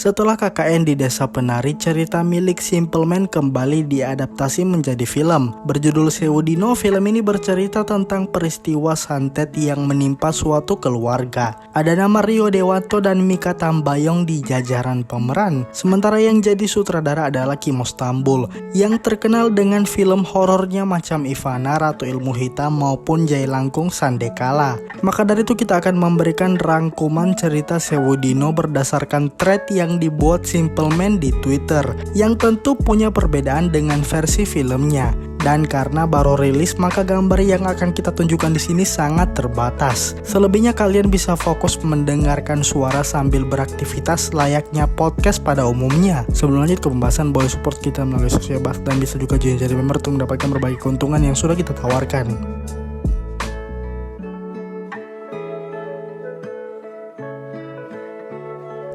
Setelah KKN di Desa Penari, cerita milik Simple Man kembali diadaptasi menjadi film. Berjudul Sewudino, film ini bercerita tentang peristiwa santet yang menimpa suatu keluarga. Ada nama Rio Dewanto dan Mikha Tambayong di jajaran pemeran. Sementara yang jadi sutradara adalah Kim Stambul, yang terkenal dengan film horornya macam Ivana, Ratu Ilmu Hitam maupun Jai Langkung Sandekala. Maka dari itu kita akan memberikan rangkuman cerita Sewudino berdasarkan thread yang dibuat Simple Man di Twitter, yang tentu punya perbedaan dengan versi filmnya. Dan karena baru rilis, maka gambar yang akan kita tunjukkan di sini sangat terbatas. Selebihnya kalian bisa fokus mendengarkan suara sambil beraktivitas layaknya podcast pada umumnya. Sebelum lanjut ke pembahasan, boleh support kita melalui sosial bas dan bisa juga join jadi member untuk mendapatkan berbagai keuntungan yang sudah kita tawarkan.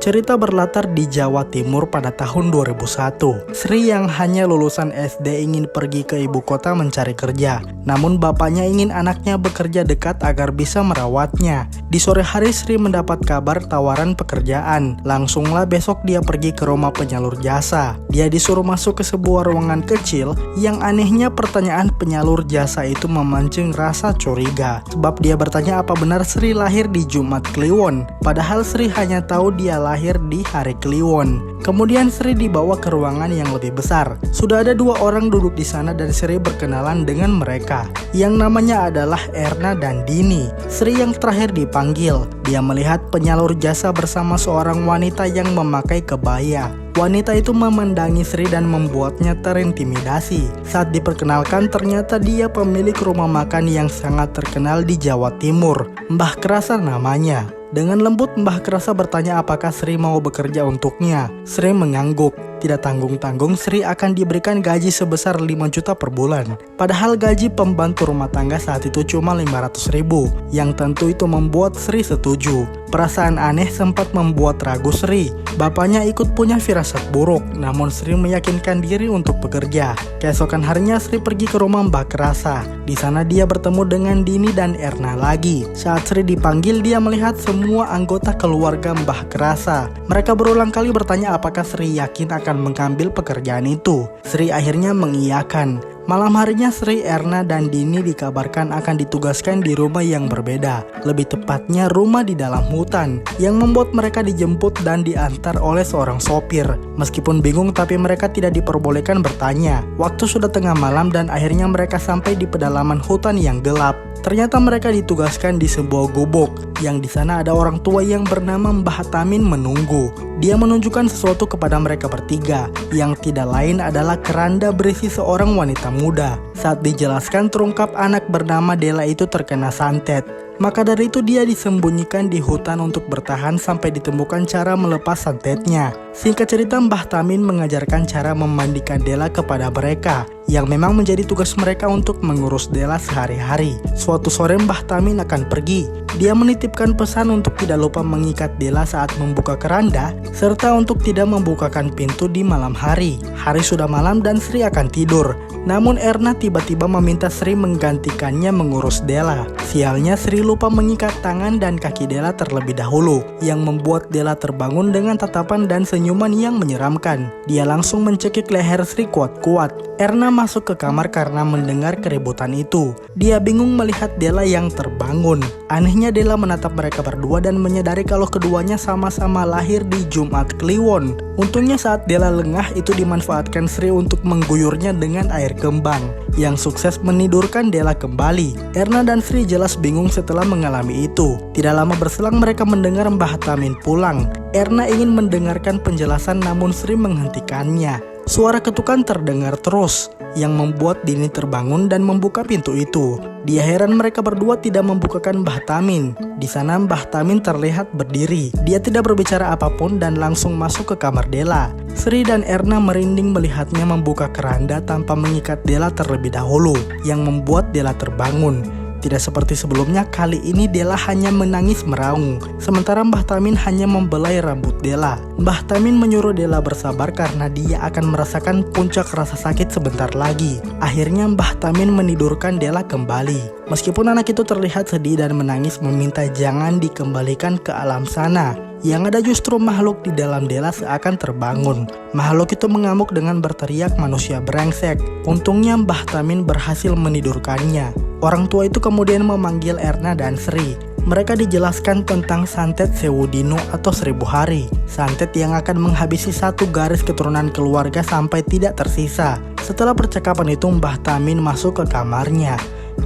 Cerita berlatar di Jawa Timur pada tahun 2001. Sri yang hanya lulusan SD ingin pergi ke ibu kota mencari kerja. Namun bapaknya ingin anaknya bekerja dekat agar bisa merawatnya. Di sore hari Sri mendapat kabar tawaran pekerjaan. Langsunglah besok dia pergi ke rumah penyalur jasa. Dia disuruh masuk ke sebuah ruangan kecil. Yang anehnya pertanyaan penyalur jasa itu memancing rasa curiga. Sebab dia bertanya apa benar Sri lahir di Jumat Kliwon. Padahal Sri hanya tahu dia lahir di hari Kliwon. Kemudian Sri dibawa ke ruangan yang lebih besar. Sudah ada 2 orang duduk di sana dan Sri berkenalan dengan mereka, yang namanya adalah Erna dan Dini. Sri yang terakhir dipanggil. Dia melihat penyalur jasa bersama seorang wanita yang memakai kebaya. Wanita itu memandangi Sri dan membuatnya terintimidasi. Saat diperkenalkan, ternyata dia pemilik rumah makan yang sangat terkenal di Jawa Timur, Mbah Krasa namanya. Dengan lembut Mbah Krasa bertanya apakah Sri mau bekerja untuknya. Sri mengangguk. Tidak tanggung-tanggung Sri akan diberikan gaji sebesar 5 juta per bulan. Padahal gaji pembantu rumah tangga saat itu cuma 500 ribu. Yang tentu itu membuat Sri setuju. Perasaan aneh sempat membuat ragu Sri. Bapaknya ikut punya firasat buruk, namun Sri meyakinkan diri untuk bekerja. Keesokan harinya Sri pergi ke rumah Mbah Krasa. Di sana dia bertemu dengan Dini dan Erna lagi. Saat Sri dipanggil, dia melihat semua anggota keluarga Mbah Krasa. Mereka berulang kali bertanya apakah Sri yakin akan mengambil pekerjaan itu. Sri akhirnya mengiyakan. Malam harinya Sri, Erna, dan Dini dikabarkan akan ditugaskan di rumah yang berbeda. Lebih tepatnya rumah di dalam hutan, yang membuat mereka dijemput dan diantar oleh seorang sopir. Meskipun bingung, tapi mereka tidak diperbolehkan bertanya. Waktu sudah tengah malam dan akhirnya mereka sampai di pedalaman hutan yang gelap. Ternyata mereka ditugaskan di sebuah gubuk, yang di sana ada orang tua yang bernama Mbah Tamin menunggu. Dia menunjukkan sesuatu kepada mereka bertiga, yang tidak lain adalah keranda berisi seorang wanita muda. Saat dijelaskan, terungkap anak bernama Dela itu terkena santet. Maka dari itu dia disembunyikan di hutan untuk bertahan sampai ditemukan cara melepas santetnya. Singkat cerita, Mbah Tamin mengajarkan cara memandikan Dela kepada mereka, yang memang menjadi tugas mereka untuk mengurus Dela sehari-hari. Suatu sore Mbah Tamin akan pergi. Dia menitipkan pesan untuk tidak lupa mengikat Dela saat membuka keranda, serta untuk tidak membukakan pintu di malam hari. Hari sudah malam dan Sri akan tidur. Namun Erna tiba-tiba meminta Sri menggantikannya mengurus Dela. Sialnya Sri lupa mengikat tangan dan kaki Dela terlebih dahulu, yang membuat Dela terbangun dengan tatapan dan senyuman yang menyeramkan. Dia langsung mencekik leher Sri kuat-kuat. Erna masuk ke kamar karena mendengar keributan itu. Dia bingung melihat Dela yang terbangun. Anehnya Dela menatap mereka berdua dan menyadari kalau keduanya sama-sama lahir di Jumat Kliwon. Untungnya saat Dela lengah itu dimanfaatkan Sri untuk mengguyurnya dengan air kembang, yang sukses menidurkan Dela kembali. Erna dan Sri jelas bingung setelah mengalami itu. Tidak lama berselang mereka mendengar Mbah Tamin pulang. Erna ingin mendengarkan penjelasan namun Sri menghentikannya. Suara ketukan terdengar terus, yang membuat Dini terbangun dan membuka pintu itu. Dia heran mereka berdua tidak membukakan Mbah Tamin. Di sana Mbah Tamin terlihat berdiri. Dia tidak berbicara apapun dan langsung masuk ke kamar Dela. Sri dan Erna merinding melihatnya membuka keranda tanpa mengikat Dela terlebih dahulu, yang membuat Dela terbangun. Tidak seperti sebelumnya, kali ini Della hanya menangis meraung, sementara Mbah Tamin hanya membelai rambut Della. Mbah Tamin menyuruh Della bersabar karena dia akan merasakan puncak rasa sakit sebentar lagi. Akhirnya Mbah Tamin menidurkan Della kembali. Meskipun anak itu terlihat sedih dan menangis meminta jangan dikembalikan ke alam sana, yang ada justru makhluk di dalam Della seakan terbangun. Makhluk itu mengamuk dengan berteriak manusia brengsek. Untungnya Mbah Tamin berhasil menidurkannya. Orang tua itu kemudian memanggil Erna dan Sri. Mereka dijelaskan tentang santet Sewu Dino atau 1000 hari. Santet yang akan menghabisi satu garis keturunan keluarga sampai tidak tersisa. Setelah percakapan itu Mbah Tamin masuk ke kamarnya.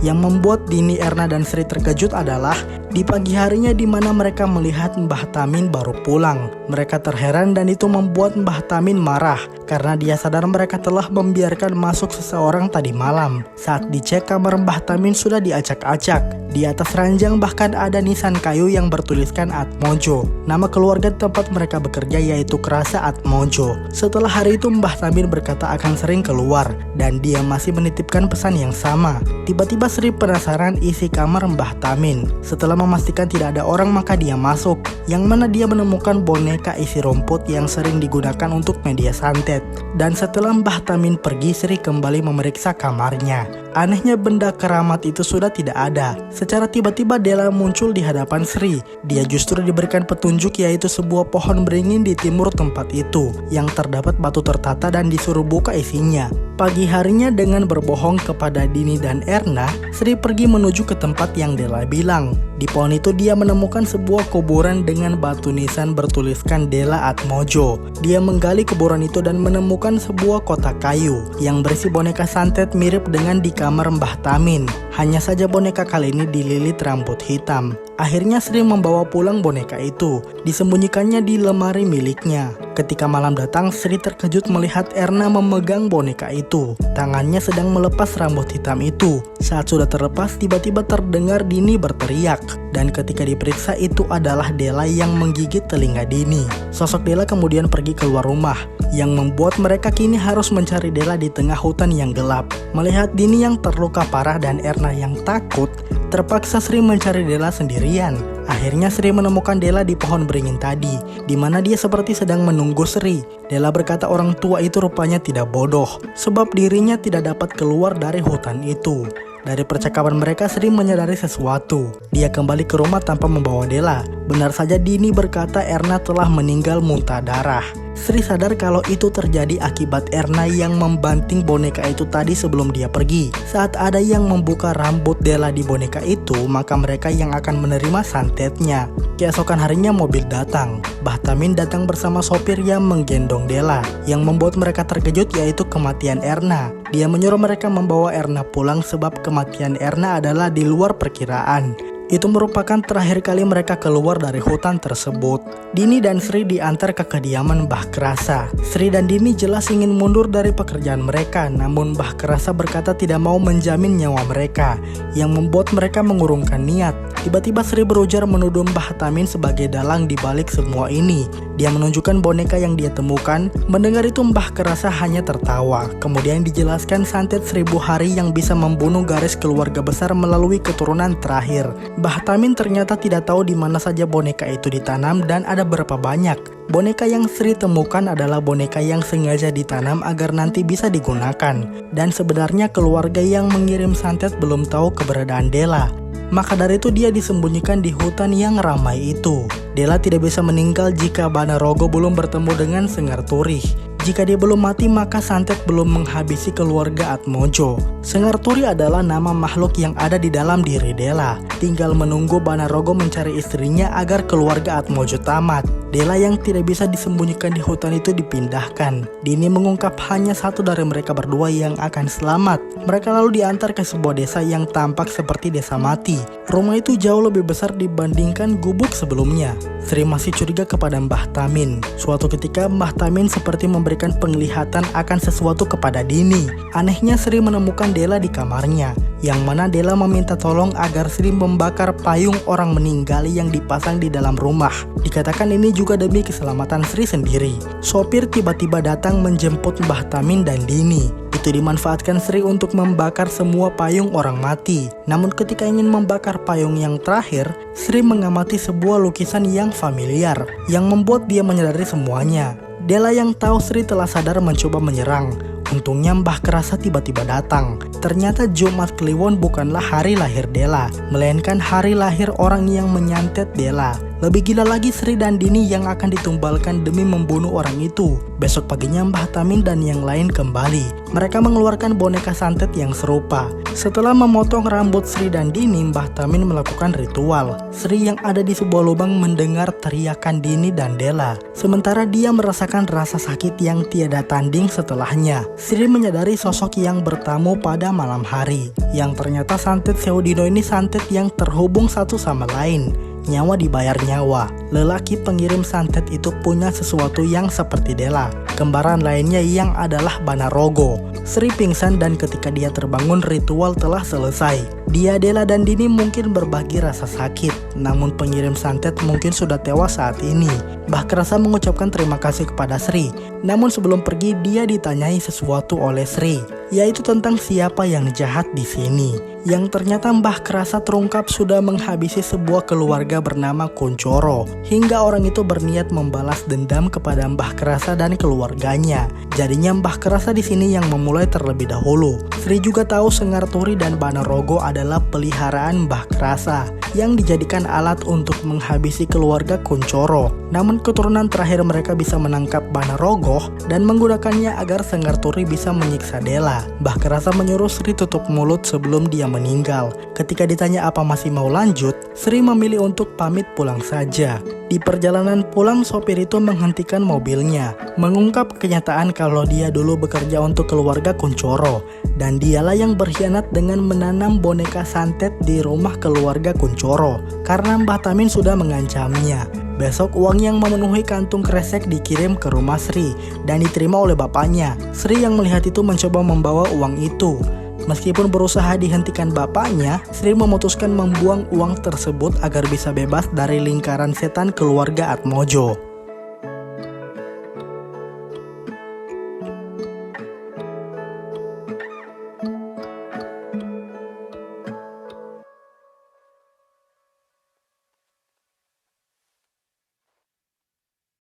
Yang membuat Dini, Erna, dan Sri terkejut adalah di pagi harinya di mana mereka melihat Mbah Tamin baru pulang. Mereka terheran dan itu membuat Mbah Tamin marah karena dia sadar mereka telah membiarkan masuk seseorang tadi malam. Saat dicek, kamar Mbah Tamin sudah diacak-acak. Di atas ranjang bahkan ada nisan kayu yang bertuliskan Atmojo. Nama keluarga tempat mereka bekerja yaitu Krasa Atmojo. Setelah hari itu Mbah Tamin berkata akan sering keluar dan dia masih menitipkan pesan yang sama. Tiba-tiba Sri penasaran isi kamar Mbah Tamin. Setelah memastikan tidak ada orang maka dia masuk, yang mana dia menemukan boneka isi rumput yang sering digunakan untuk media santet. Dan setelah Mbah Tamin pergi, Sri kembali memeriksa kamarnya. Anehnya benda keramat itu sudah tidak ada. Secara tiba-tiba Della muncul di hadapan Sri. Dia justru diberikan petunjuk yaitu sebuah pohon beringin di timur tempat itu yang terdapat batu tertata dan disuruh buka isinya. Pagi harinya dengan berbohong kepada Dini dan Erna, Sri pergi menuju ke tempat yang Della bilang. Di pohon itu dia menemukan sebuah kuburan dengan batu nisan bertuliskan Della Atmojo. Dia menggali kuburan itu dan menemukan sebuah kotak kayu yang berisi boneka santet mirip dengan di kamar Mbah Tamin. Hanya saja boneka kali ini dililit rambut hitam. Akhirnya Sri membawa pulang boneka itu, disembunyikannya di lemari miliknya. Ketika malam datang, Sri terkejut melihat Erna memegang boneka itu. Tangannya sedang melepas rambut hitam itu. Saat sudah terlepas, tiba-tiba terdengar Dini berteriak. Dan ketika diperiksa, itu adalah Della yang menggigit telinga Dini. Sosok Della kemudian pergi keluar rumah, yang membuat mereka kini harus mencari Della di tengah hutan yang gelap. Melihat Dini yang terluka parah dan Erna yang takut, terpaksa Sri mencari Della sendirian. Akhirnya Sri menemukan Della di pohon beringin tadi, di mana dia seperti sedang menunggu Sri. Della berkata orang tua itu rupanya tidak bodoh, sebab dirinya tidak dapat keluar dari hutan itu. Dari percakapan mereka, Sri menyadari sesuatu. Dia kembali ke rumah tanpa membawa Della. Benar saja Dini berkata Erna telah meninggal muntah darah. Sri sadar kalau itu terjadi akibat Erna yang membanting boneka itu tadi sebelum dia pergi. Saat ada yang membuka rambut Della di boneka itu, maka mereka yang akan menerima santetnya. Keesokan harinya mobil datang. Mbah Tamin datang bersama sopir yang menggendong Della. Yang membuat mereka terkejut yaitu kematian Erna. Dia menyuruh mereka membawa Erna pulang sebab kematian Erna adalah di luar perkiraan. Itu merupakan terakhir kali mereka keluar dari hutan tersebut. Dini dan Sri diantar ke kediaman Mbah Krasa. Sri dan Dini jelas ingin mundur dari pekerjaan mereka, namun Mbah Krasa berkata tidak mau menjamin nyawa mereka, yang membuat mereka mengurungkan niat. Tiba-tiba Sri berujar menuduh Mbah Tamin sebagai dalang di balik semua ini. Dia menunjukkan boneka yang dia temukan. Mendengar itu Mbah Krasa hanya tertawa. Kemudian dijelaskan santet 1000 hari yang bisa membunuh garis keluarga besar melalui keturunan terakhir. Mbah Tamin ternyata tidak tahu di mana saja boneka itu ditanam dan ada berapa banyak. Boneka yang Sri temukan adalah boneka yang sengaja ditanam agar nanti bisa digunakan. Dan sebenarnya keluarga yang mengirim santet belum tahu keberadaan Della. Maka dari itu dia disembunyikan di hutan yang ramai itu. Della tidak bisa meninggal jika Banarogo belum bertemu dengan Sengar Turih. Jika dia belum mati maka santet belum menghabisi keluarga Atmojo. Sengar Turih adalah nama makhluk yang ada di dalam diri Della. Tinggal menunggu Banarogo mencari istrinya agar keluarga Atmojo tamat. Della yang tidak bisa disembunyikan di hutan itu dipindahkan. Dini mengungkap hanya satu dari mereka berdua yang akan selamat. Mereka lalu diantar ke sebuah desa yang tampak seperti desa mati. Rumah itu jauh lebih besar dibandingkan gubuk sebelumnya. Sri masih curiga kepada Mbah Tamin. Suatu ketika Mbah Tamin seperti memberi memberikan penglihatan akan sesuatu kepada Dini. Anehnya Sri menemukan Dela di kamarnya, yang mana Dela meminta tolong agar Sri membakar payung orang meninggal yang dipasang di dalam rumah. Dikatakan ini juga demi keselamatan Sri sendiri. Sopir tiba-tiba datang menjemput Mbah Tamin dan Dini. Itu dimanfaatkan Sri untuk membakar semua payung orang mati. Namun ketika ingin membakar payung yang terakhir, Sri mengamati sebuah lukisan yang familiar, yang membuat dia menyadari semuanya. Dela yang tahu Sri telah sadar mencoba menyerang. Untungnya Mbah Kerasa tiba-tiba datang. Ternyata Jumat Kliwon bukanlah hari lahir Dela, melainkan hari lahir orang yang menyantet Dela. Lebih gila lagi Sri dan Dini yang akan ditumbalkan demi membunuh orang itu. Besok paginya Mbah Tamin dan yang lain kembali. Mereka mengeluarkan boneka santet yang serupa. Setelah memotong rambut Sri dan Dini, Mbah Tamin melakukan ritual. Sri yang ada di sebuah lubang mendengar teriakan Dini dan Dela. Sementara dia merasakan rasa sakit yang tiada tanding setelahnya. Sri menyadari sosok yang bertamu pada malam hari. Yang ternyata santet Seudino ini santet yang terhubung satu sama lain. Nyawa dibayar nyawa. Lelaki pengirim santet itu punya sesuatu yang seperti Dela. Kembaran lainnya yang adalah Banarogo. Sri pingsan dan ketika dia terbangun ritual telah selesai. Dia, Dela dan Dini mungkin berbagi rasa sakit, namun pengirim santet mungkin sudah tewas saat ini. Mbah Kerasa mengucapkan terima kasih kepada Sri. Namun sebelum pergi dia ditanyai sesuatu oleh Sri, yaitu tentang siapa yang jahat di sini. Yang ternyata Mbah Kerasa terungkap sudah menghabisi sebuah keluarga bernama Kuncoro, hingga orang itu berniat membalas dendam kepada Mbah Kerasa dan keluarganya. Jadinya Mbah Kerasa di sini yang memulai terlebih dahulu. Sri juga tahu Sengar Turi dan Banarogo adalah peliharaan Mbah Kerasa yang dijadikan alat untuk menghabisi keluarga Kuncoro. Namun keturunan terakhir mereka bisa menangkap Banarogo dan menggunakannya agar Sengar Turi bisa menyiksa Dela. Mbah Kerasa menyuruh Sri tutup mulut sebelum dia meninggal. Ketika ditanya apa masih mau lanjut, Sri memilih untuk pamit pulang saja. Di perjalanan pulang, sopir itu menghentikan mobilnya, mengungkap kenyataan kalau dia dulu bekerja untuk keluarga Kuncoro, dan dialah yang berkhianat dengan menanam boneka santet di rumah keluarga Kuncoro, karena Mbah Tamin sudah mengancamnya. Besok uang yang memenuhi kantung kresek dikirim ke rumah Sri dan diterima oleh bapaknya. Sri yang melihat itu mencoba membawa uang itu. Meskipun berusaha dihentikan bapaknya, Sri memutuskan membuang uang tersebut agar bisa bebas dari lingkaran setan keluarga Atmojo.